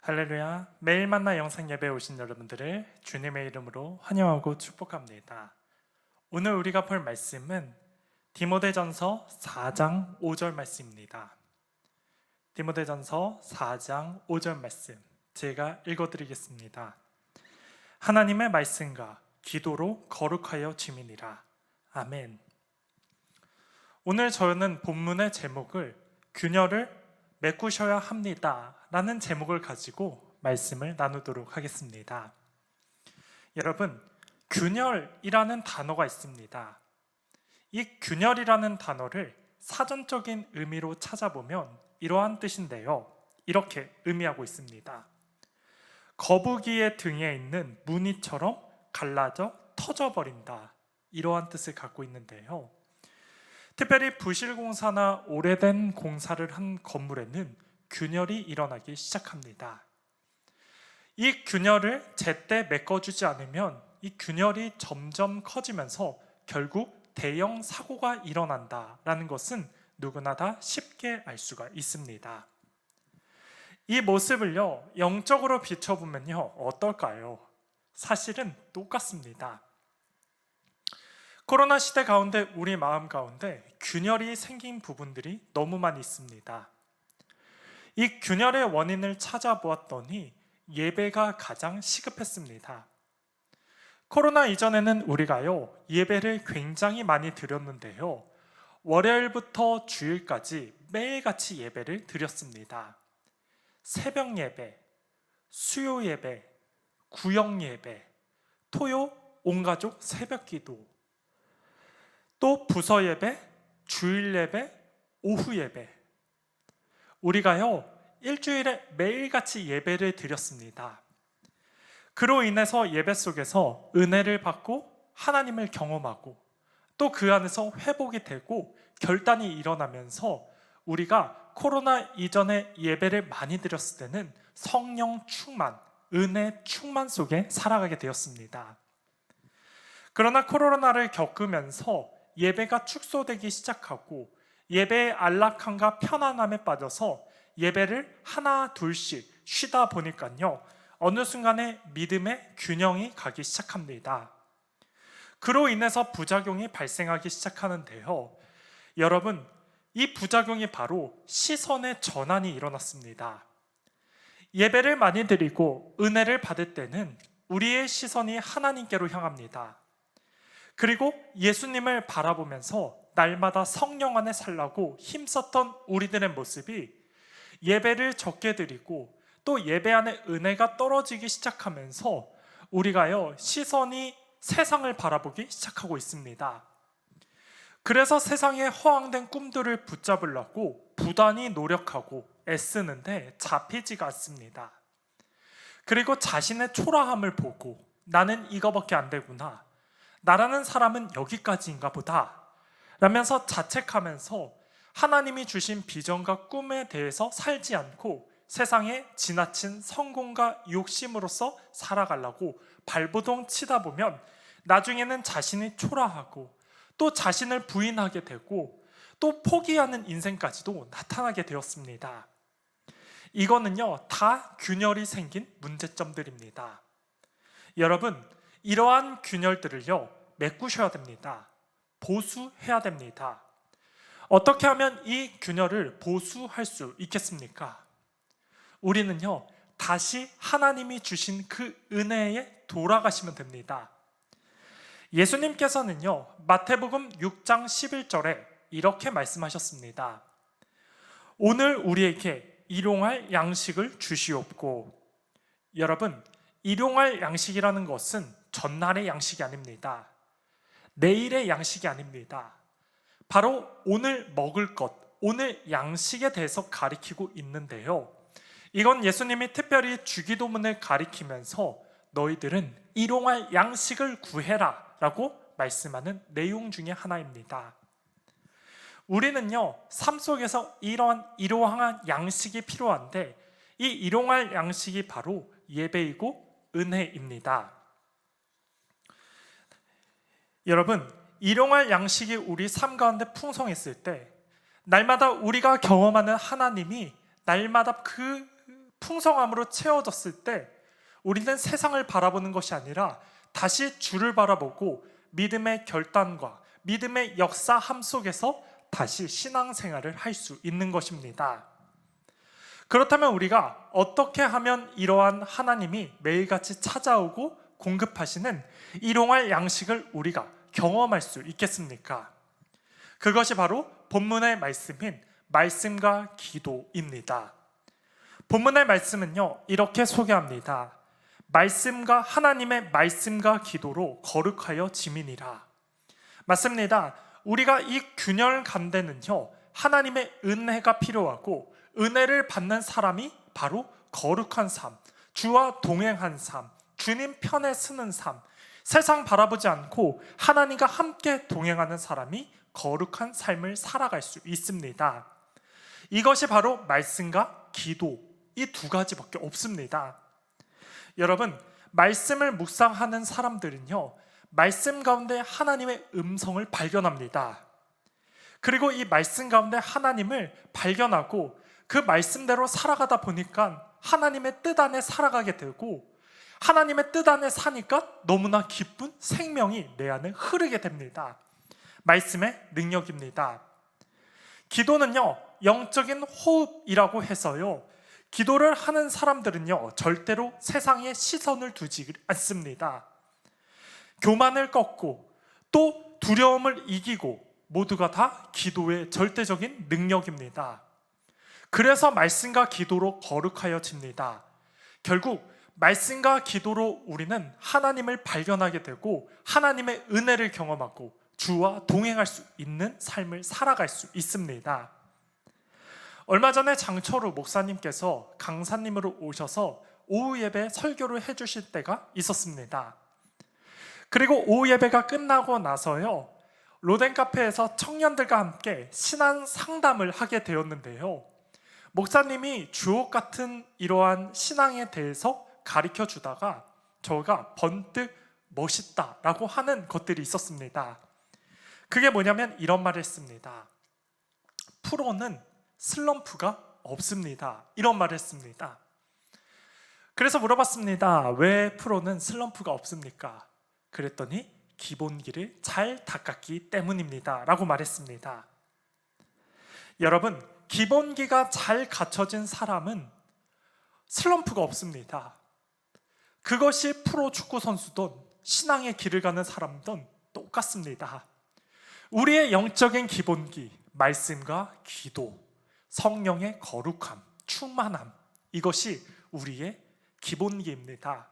할렐루야. 매일 만나 영상 예배에 오신 여러분들을 주님의 이름으로 환영하고 축복합니다. 오늘 우리가 볼 말씀은 디모데전서 4장 5절 말씀입니다. 디모데전서 4장 5절 말씀 제가 읽어드리겠습니다. 하나님의 말씀과 기도로 거룩하여 지민이라. 아멘. 오늘 저는 본문의 제목을 균열을 메꾸셔야 합니다 라는 제목을 가지고 말씀을 나누도록 하겠습니다. 여러분, 균열이라는 단어가 있습니다. 이 균열이라는 단어를 사전적인 의미로 찾아보면 이러한 뜻인데요, 이렇게 의미하고 있습니다. 거북이의 등에 있는 무늬처럼 갈라져 터져버린다, 이러한 뜻을 갖고 있는데요, 특별히 부실공사나 오래된 공사를 한 건물에는 균열이 일어나기 시작합니다. 이 균열을 제때 메꿔주지 않으면 이 균열이 점점 커지면서 결국 대형 사고가 일어난다라는 것은 누구나 다 쉽게 알 수가 있습니다. 이 모습을요, 영적으로 비춰보면요, 어떨까요? 사실은 똑같습니다. 코로나 시대 가운데 우리 마음 가운데 균열이 생긴 부분들이 너무 많이 있습니다. 이 균열의 원인을 찾아보았더니 예배가 가장 시급했습니다. 코로나 이전에는 우리가요, 예배를 굉장히 많이 드렸는데요, 월요일부터 주일까지 매일같이 예배를 드렸습니다. 새벽 예배, 수요 예배, 구역 예배, 토요 온가족 새벽 기도, 또 부서 예배, 주일 예배, 오후 예배, 우리가요 일주일에 매일같이 예배를 드렸습니다. 그로 인해서 예배 속에서 은혜를 받고 하나님을 경험하고 또 그 안에서 회복이 되고 결단이 일어나면서 우리가 코로나 이전에 예배를 많이 드렸을 때는 성령 충만, 은혜 충만 속에 살아가게 되었습니다. 그러나 코로나를 겪으면서 예배가 축소되기 시작하고 예배의 안락함과 편안함에 빠져서 예배를 하나 둘씩 쉬다 보니까요, 어느 순간에 믿음의 균형이 가기 시작합니다. 그로 인해서 부작용이 발생하기 시작하는데요, 여러분, 이 부작용이 바로 시선의 전환이 일어났습니다. 예배를 많이 드리고 은혜를 받을 때는 우리의 시선이 하나님께로 향합니다. 그리고 예수님을 바라보면서 날마다 성령 안에 살라고 힘썼던 우리들의 모습이 예배를 적게 드리고 또 예배 안에 은혜가 떨어지기 시작하면서 우리가요, 시선이 세상을 바라보기 시작하고 있습니다. 그래서 세상에 허황된 꿈들을 붙잡으려고 부단히 노력하고 애쓰는데 잡히지가 않습니다. 그리고 자신의 초라함을 보고 나는 이거밖에 안 되구나, 나라는 사람은 여기까지인가 보다 라면서 자책하면서 하나님이 주신 비전과 꿈에 대해서 살지 않고 세상에 지나친 성공과 욕심으로서 살아가려고 발버둥 치다 보면 나중에는 자신이 초라하고 또 자신을 부인하게 되고 또 포기하는 인생까지도 나타나게 되었습니다. 이거는요, 다 균열이 생긴 문제점들입니다. 여러분, 이러한 균열들을요, 메꾸셔야 됩니다. 보수해야 됩니다. 어떻게 하면 이 균열을 보수할 수 있겠습니까? 우리는요, 다시 하나님이 주신 그 은혜에 돌아가시면 됩니다. 예수님께서는요, 마태복음 6장 11절에 이렇게 말씀하셨습니다. 오늘 우리에게 일용할 양식을 주시옵고. 여러분, 일용할 양식이라는 것은 전날의 양식이 아닙니다. 내일의 양식이 아닙니다. 바로 오늘 먹을 것, 오늘 양식에 대해서 가리키고 있는데요, 이건 예수님이 특별히 주기도문을 가리키면서 너희들은 일용할 양식을 구해라 라고 말씀하는 내용 중에 하나입니다. 우리는요, 삶 속에서 이러한 양식이 필요한데 이 일용할 양식이 바로 예배이고 은혜입니다. 여러분, 일용할 양식이 우리 삶 가운데 풍성했을 때 날마다 우리가 경험하는 하나님이 날마다 그 풍성함으로 채워졌을 때 우리는 세상을 바라보는 것이 아니라 다시 주를 바라보고 믿음의 결단과 믿음의 역사함 속에서 다시 신앙생활을 할 수 있는 것입니다. 그렇다면 우리가 어떻게 하면 이러한 하나님이 매일같이 찾아오고 공급하시는 일용할 양식을 우리가 경험할 수 있겠습니까? 그것이 바로 본문의 말씀인 말씀과 기도입니다. 본문의 말씀은요, 이렇게 소개합니다. 말씀과 하나님의 말씀과 기도로 거룩하여 지민이라. 맞습니다. 우리가 이 균열 가운데는요, 하나님의 은혜가 필요하고 은혜를 받는 사람이 바로 거룩한 삶, 주와 동행한 삶, 주님 편에 서는 삶, 세상 바라보지 않고 하나님과 함께 동행하는 사람이 거룩한 삶을 살아갈 수 있습니다. 이것이 바로 말씀과 기도, 이 두 가지밖에 없습니다. 여러분, 말씀을 묵상하는 사람들은요, 말씀 가운데 하나님의 음성을 발견합니다. 그리고 이 말씀 가운데 하나님을 발견하고 그 말씀대로 살아가다 보니까 하나님의 뜻 안에 살아가게 되고, 하나님의 뜻 안에 사니까 너무나 기쁜 생명이 내 안에 흐르게 됩니다. 말씀의 능력입니다. 기도는요, 영적인 호흡이라고 해서요, 기도를 하는 사람들은요, 절대로 세상에 시선을 두지 않습니다. 교만을 꺾고 또 두려움을 이기고 모두가 다 기도의 절대적인 능력입니다. 그래서 말씀과 기도로 거룩하여집니다. 결국 말씀과 기도로 우리는 하나님을 발견하게 되고 하나님의 은혜를 경험하고 주와 동행할 수 있는 삶을 살아갈 수 있습니다. 얼마 전에 장철우 목사님께서 강사님으로 오셔서 오후 예배 설교를 해주실 때가 있었습니다. 그리고 오후 예배가 끝나고 나서요, 로덴 카페에서 청년들과 함께 신앙 상담을 하게 되었는데요, 목사님이 주옥 같은 이러한 신앙에 대해서 가르쳐 주다가 저가 번뜩 멋있다라고 하는 것들이 있었습니다. 그게 뭐냐면 이런 말을 했습니다. 프로는 슬럼프가 없습니다. 이런 말을 했습니다. 그래서 물어봤습니다. 왜 프로는 슬럼프가 없습니까? 그랬더니 기본기를 잘 닦았기 때문입니다 라고 말했습니다. 여러분, 기본기가 잘 갖춰진 사람은 슬럼프가 없습니다. 그것이 프로 축구 선수든 신앙의 길을 가는 사람든 똑같습니다. 우리의 영적인 기본기, 말씀과 기도, 성령의 거룩함, 충만함, 이것이 우리의 기본기입니다.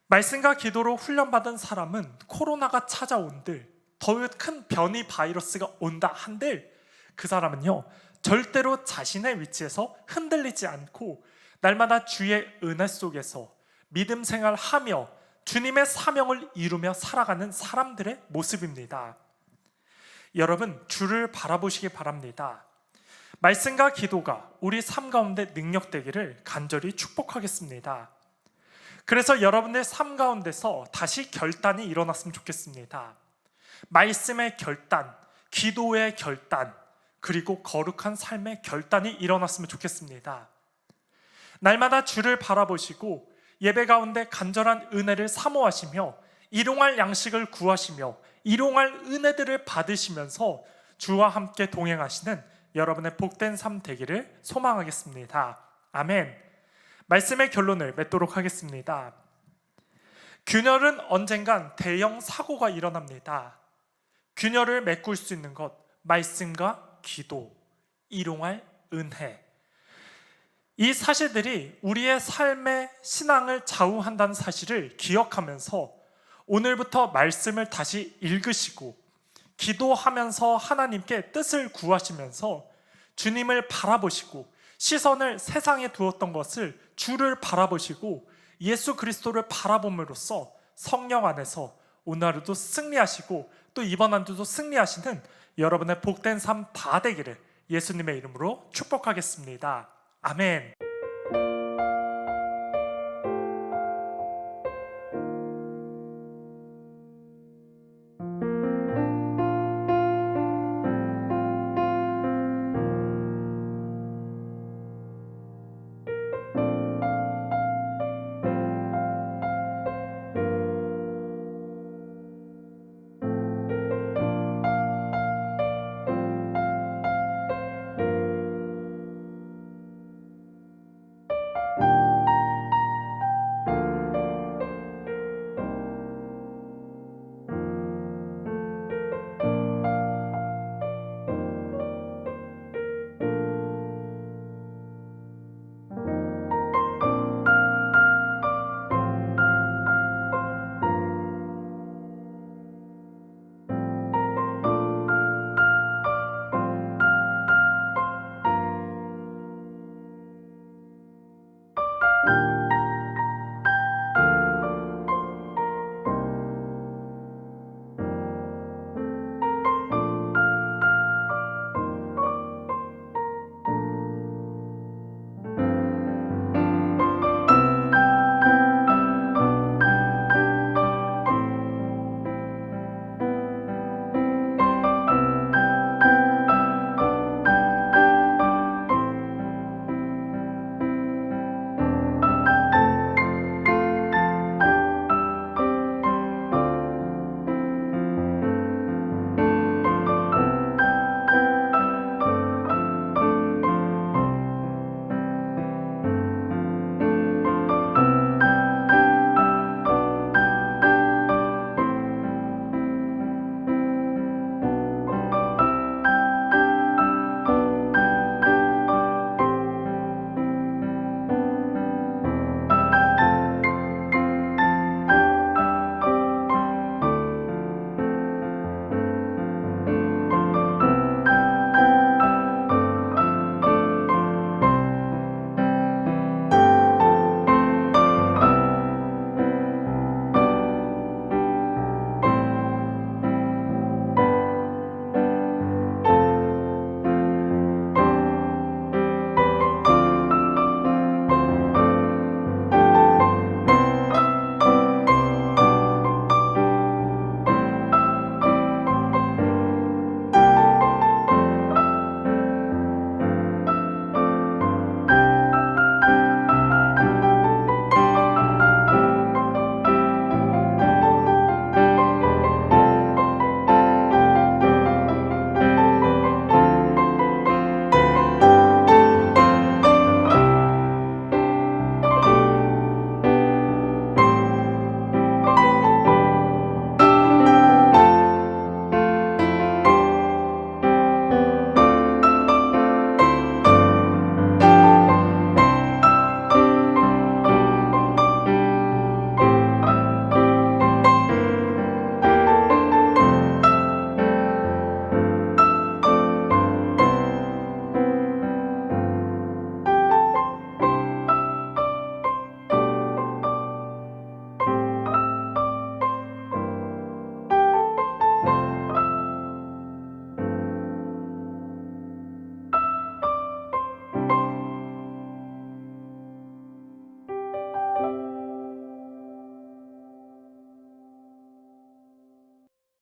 말씀과 기도로 훈련받은 사람은 코로나가 찾아온들, 더 큰 변이 바이러스가 온다 한들 그 사람은요, 절대로 자신의 위치에서 흔들리지 않고 날마다 주의 은혜 속에서 믿음 생활하며 주님의 사명을 이루며 살아가는 사람들의 모습입니다. 여러분, 주를 바라보시기 바랍니다. 말씀과 기도가 우리 삶 가운데 능력되기를 간절히 축복하겠습니다. 그래서 여러분의 삶 가운데서 다시 결단이 일어났으면 좋겠습니다. 말씀의 결단, 기도의 결단, 그리고 거룩한 삶의 결단이 일어났으면 좋겠습니다. 날마다 주를 바라보시고 예배 가운데 간절한 은혜를 사모하시며 일용할 양식을 구하시며 일용할 은혜들을 받으시면서 주와 함께 동행하시는 여러분의 복된 삶 되기를 소망하겠습니다. 아멘. 말씀의 결론을 맺도록 하겠습니다. 균열은 언젠간 대형 사고가 일어납니다. 균열을 메꿀 수 있는 것, 말씀과 기도, 일용할 은혜, 이 사실들이 우리의 삶의 신앙을 좌우한다는 사실을 기억하면서 오늘부터 말씀을 다시 읽으시고 기도하면서 하나님께 뜻을 구하시면서 주님을 바라보시고 시선을 세상에 두었던 것을 주를 바라보시고 예수 그리스도를 바라봄으로써 성령 안에서 오늘 하루도 승리하시고 또 이번 한 주도 승리하시는 여러분의 복된 삶 다 되기를 예수님의 이름으로 축복하겠습니다. 아멘. 네.